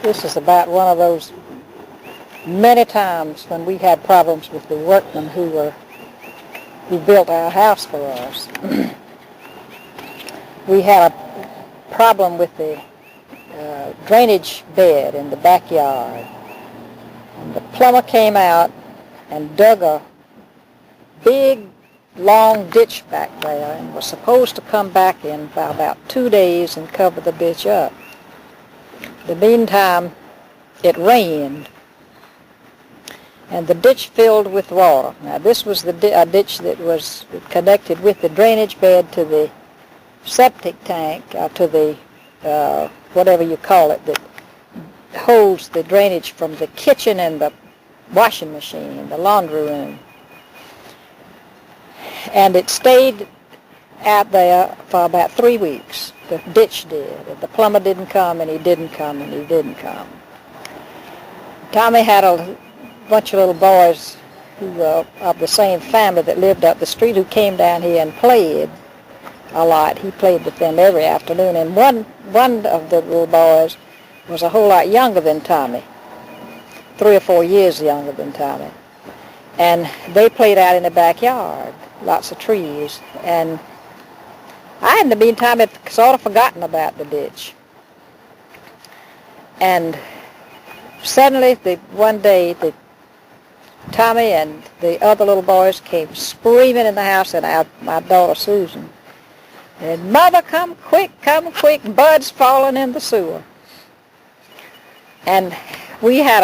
This is about one of those many times when we had problems with the workmen who built our house for us. We had a problem with the drainage bed in the backyard. And the plumber came out and dug a big, long ditch back there and was supposed to come back in for about 2 days and cover the ditch up. In the meantime, it rained, and the ditch filled with water. Now, this was a ditch that was connected with the drainage bed to the septic tank, to the, whatever you call it, that holds the drainage from the kitchen and the washing machine and the laundry room. And it stayed out there for about 3 weeks. The ditch did. And the plumber didn't come, and he didn't come, and he didn't come. Tommy had a bunch of little boys who were of the same family that lived up the street who came down here and played a lot. He played with them every afternoon. And one of the little boys was a whole lot younger than Tommy, 3 or 4 years younger than Tommy. And they played out in the backyard, lots of trees. And I, in the meantime, had sort of forgotten about the ditch. And suddenly, one day, Tommy and the other little boys came screaming in the house, and my daughter Susan. And, "Mother, come quick, Bud's falling in the sewer." And we had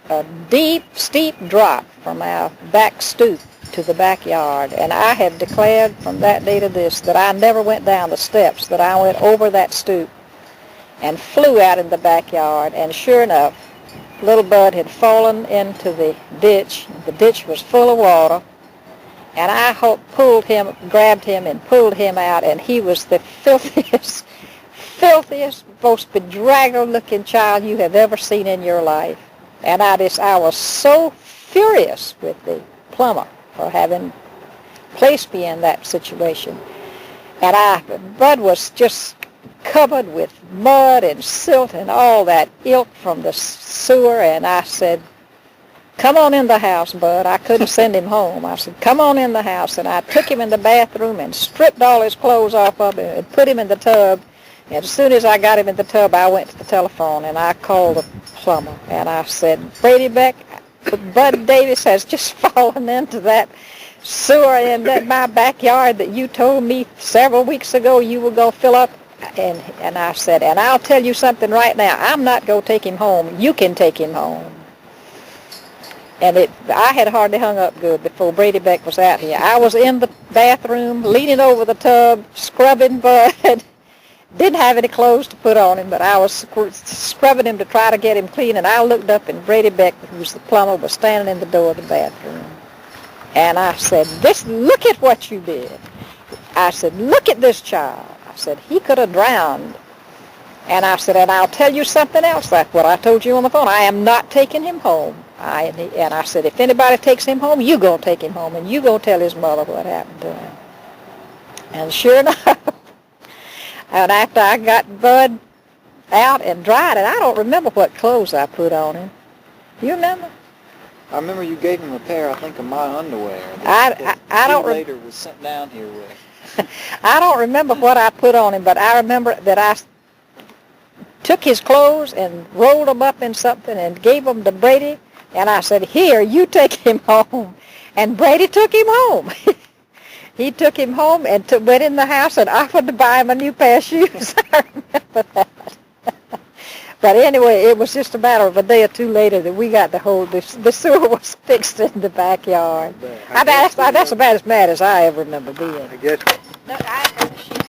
a deep, steep drop from our back stoop to the backyard, and I have declared from that day to this that I never went down the steps, that I went over that stoop and flew out in the backyard, and sure enough, little Bud had fallen into the ditch. The ditch was full of water, and I grabbed him and pulled him out, and he was the filthiest, most bedraggled-looking child you have ever seen in your life. And I was so furious with the plumber for having placed me in that situation. And Bud was just covered with mud and silt and all that ilk from the sewer, and I said, "Come on in the house, Bud." I couldn't send him home. I said, "Come on in the house." And I took him in the bathroom and stripped all his clothes off of him and put him in the tub. And as soon as I got him in the tub, I went to the telephone and I called the plumber. And I said, "Brady Beck, Bud Davis has just fallen into that sewer in my backyard that you told me several weeks ago you were going to fill up." And I said, "And I'll tell you something right now. I'm not going to take him home. You can take him home." And I had hardly hung up good before Brady Beck was out here. I was in the bathroom, leaning over the tub, scrubbing Bud. Didn't have any clothes to put on him, but I was scrubbing him to try to get him clean, and I looked up, and Brady Beck, who was the plumber, was standing in the door of the bathroom. And I said, "Look at what you did." I said, "Look at this child." I said, "He could have drowned." And I said, "And I'll tell you something else, like what I told you on the phone. I am not taking him home." And I said, "If anybody takes him home, you go take him home, and you go tell his mother what happened to him." And sure enough, and after I got Bud out and dried it, I don't remember what clothes I put on him. Do you remember? I remember you gave him a pair, I think, of my underwear I don't later was sent down here with. I don't remember what I put on him, but I remember that I took his clothes and rolled them up in something and gave them to Brady, and I said, "Here, you take him home." And Brady took him home. He took him home and went in the house and offered to buy him a new pair of shoes. I remember that. But anyway, it was just a matter of a day or two later that we got the sewer was fixed in the backyard. That's about as mad as I ever remember being. I guess. No,